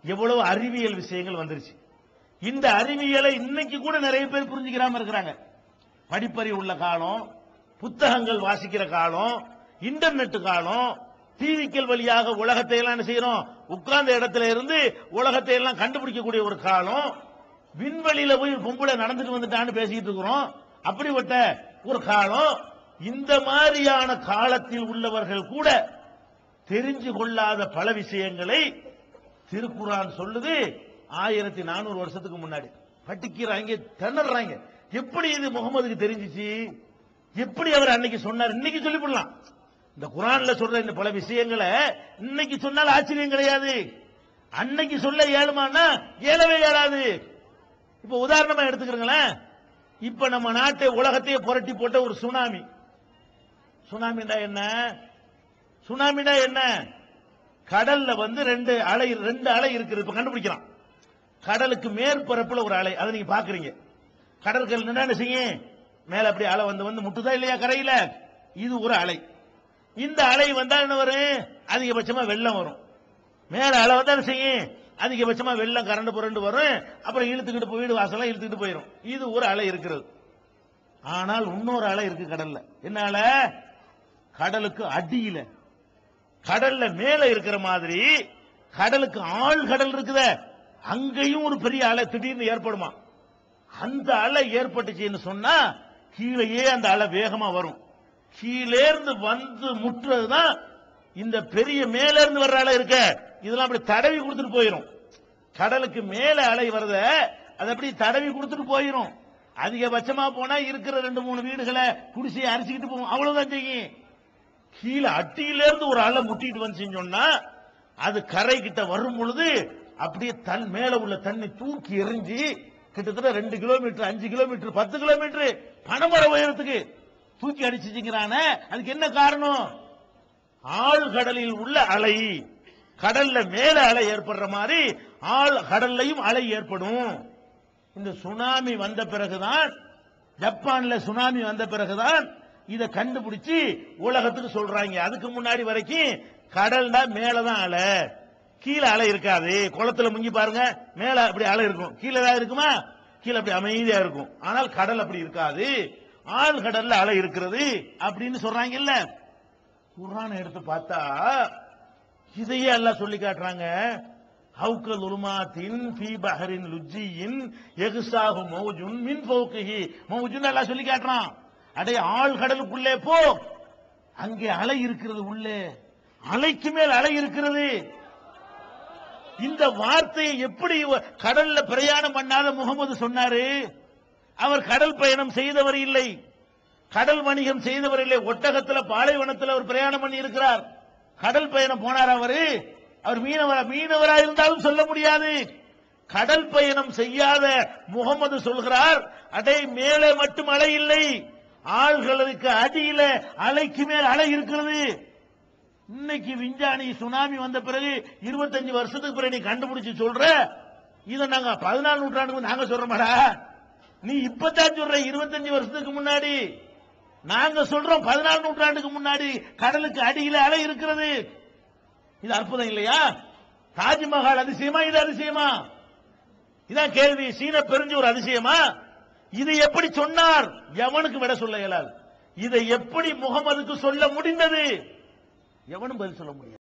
எவ்வளவு அறிவியல் விஷயங்கள் வந்துருச்சு. இந்த அறிவியலை இன்னைக்கு கூட நிறைய பேர் புரிஞ்சுக்கிறாம இருக்கிறாங்க. படிப்பறிவு உள்ள காலம், புத்தகங்கள் வாசிக்கிற காலம், இன்டர்நெட் காலம், டிவிக்கள் வழியாக உலகத்தை எல்லாம் என்ன செய்யறோம், உட்கார்ந்த இடத்துல இருந்து உலகத்தை எல்லாம் கண்டுபிடிக்கக்கூடிய ஒரு காலம். விண்வெளியில போய் பொம்பளை நடந்துட்டு வந்துட்டான்னு பேசிட்டு இருக்கிறோம். அப்படிப்பட்ட ஒரு காலம். இந்த மாதிரியான காலத்தில் உள்ளவர்கள் கூட தெரிஞ்சு கொள்ளாத பல விஷயங்களை திருக்குர்ஆன் சொல்லுது. 1400 வருஷத்துக்கு முன்னாடி பட்டிக்கிறாங்க, திணறாங்க. எப்படி இது முகமதுக்கு தெரிஞ்சிச்சு, எப்படி அவர் அன்னைக்கு சொன்னார், இன்னைக்கு சொல்லிவிடலாம். இந்த குர்ஆன்ல சொல்ற இந்த பல விஷயங்களை இன்னைக்கு சொன்னால் ஆச்சரியம் கிடையாது. அன்னைக்கு சொல்ல ஏழுமானா ஏலவே ஏறாது. இப்ப உதாரணமா எடுத்துக்கிறீங்களேன். இப்ப நம்ம நாட்டை உலகத்தையே புரட்டி போட்ட ஒரு சுனாமி. சுனாமினா என்ன? சுனாமினா என்ன? கடல்ல ரெண்டு அலை இருக்குது. இப்ப கண்டுபிடிக்கலாம். கடலுக்கு மேற்பரப்புல ஒரு அலை, அதை நீங்க பாக்குறீங்க. கடற்கரை என்ன செய்யும், மேல அப்படி அலை வந்து முட்டுதா இல்லையா கரையில? இது ஒரு அலை. இந்த அலை வந்தா என்ன வரும்? அதிகபட்சமா வெள்ளம் வரும். மேல அலை வந்தா என்ன செய்யும்? அதிகபட்சமா வெள்ளம் கரண்டு புரண்டு வரும். அப்புறம் இழுத்துக்கிட்டு போய் வீடு வாசலாம் இழுத்துக்கிட்டு போயிடும். இது ஒரு அலை இருக்கிறது. ஆனால் இன்னொரு அலை இருக்கு கடல்ல. என்ன அலை? கடலுக்கு அடியில, கடல்ல மேல இருக்கிற மாதிரி கடலுக்கு ஆழ்கடல் இருக்குத, அங்கேயும் ஒரு பெரிய அலை திடீர்னு ஏற்படுமா. அந்த அலை ஏற்பட்டுச்சுன்னு சொன்னா கீழேயே அந்த அலை வேகமா வரும். கீழே இருந்து வந்து முற்றுறதுதான் இந்த பெரிய மேல இருந்து வர்ற அலை இருக்க. இதெல்லாம் அப்படி தடவி கொடுத்துட்டு போயிடும். கடலுக்கு மேல அலை வரத அது அப்படி தடவி கொடுத்துட்டு போயிடும். அதிகபட்சமா போனா இருக்கிற 2-3 வீடுகளை குடிசையை அரிச்சுக்கிட்டு போகும். அவ்வளவுதான் செய்யும். கீழே அட்டியிலிருந்து ஒரு அலை முட்டிட்டு வந்து சொன்னா அது கரை கிட்ட வரும் பொழுது அப்படியே மேல உள்ள தண்ணி தூக்கி எறிஞ்சி கிட்டத்தட்ட 2 கிலோமீட்டர், 5 கிலோமீட்டர், 10 கிலோமீட்டர் பனைமர உயரத்துக்கு தூக்கி அடிச்சுங்கிறான. அதுக்கு என்ன காரணம்? ஆழ்கடலில் உள்ள அலை. கடல்ல மேல அலை ஏற்படுற மாதிரி ஆழ் கடல்லையும் அலை ஏற்படும். இந்த சுனாமி வந்த பிறகுதான், ஜப்பான்ல சுனாமி வந்த பிறகுதான் இதை கண்டுபிடிச்சு உலகத்துக்கு சொல்றாங்க. அதுக்கு முன்னாடி வரைக்கும் கடல்னா மேலதான் அலை, கீழே அலை இருக்காது. குளத்துல முங்கி பாருங்க, மேல அப்படி அலை இருக்கும், கீழே ஏதாவது இருக்குமா? கீழே அப்படி அமைதியா இருக்கும். ஆனால் கடல் அப்படி இருக்காது, ஆழ்கடல்ல அலை இருக்கிறது அப்படின்னு சொல்றாங்க. இல்ல, குர்ஆன் எடுத்து பார்த்தா இதையே எல்லாம் சொல்லி காட்டுறாங்க. ஹவுக்கல் உலுமாத்தின் ஃபீ பஹரின் லுஜ்ஜியின் யக்ஸாஹு மௌஜுன் மின் ஃபௌகிஹி மௌஜுன் எல்லாம் சொல்லி காட்டுறான். அடே ஆழ்கடலுக்குள்ளே போ, அங்கே அலை இருக்கிறது, உள்ளே அலைக்கு மேல் அலை இருக்கிறது. இந்த வார்த்தையை எப்படி கடல்ல பிரயாணம் பண்ணாத முகமது சொன்னாரு? அவர் கடல் பயணம் செய்தவர் இல்லை, கடல் வணிகம் செய்தவர் இல்லை. ஒட்டகத்துல பாலைவனத்தில் அவர் பிரயாணம் பண்ணி இருக்கிறார். கடல் பயணம் போனார். அவர் மீனவரா இருந்தாலும் சொல்ல முடியாது. கடல் பயணம் செய்யாத முகமது சொல்கிறார், அடே மேலே மட்டும் அலை இல்லை, ஆழ்களுக்கு அடியில அலைக்கு மேல் அலை இருக்கிறது. இன்னைக்கு விஞ்ஞானி சுனாமி வந்த பிறகு 25 வருஷத்துக்கு பிறகு நீ கண்டுபிடிச்சு சொல்ற. இதை நாங்க 14 நூற்றாண்டுக்கு நாங்க சொல்றோமாடா? நீ இப்பதான் சொல்ற. 25 வருஷத்துக்கு முன்னாடி நாங்க சொல்றோம் 14 நூற்றாண்டுக்கு முன்னாடி கடலுக்கு அடியில அலை இருக்கிறது. இது அற்புதம் இல்லையா? தாஜ்மஹால் அதிசயமா? இது அதிசயமா? இதான் கேள்வி. சீன பெருஞ்சு ஒரு அதிசயமா? இது எப்படி சொன்னார்? எவனுக்கு விட சொல்ல இயலாது. இதை எப்படி முகமதுக்கு சொல்ல முடிந்தது? எவனும் பதில் சொல்ல முடியாது.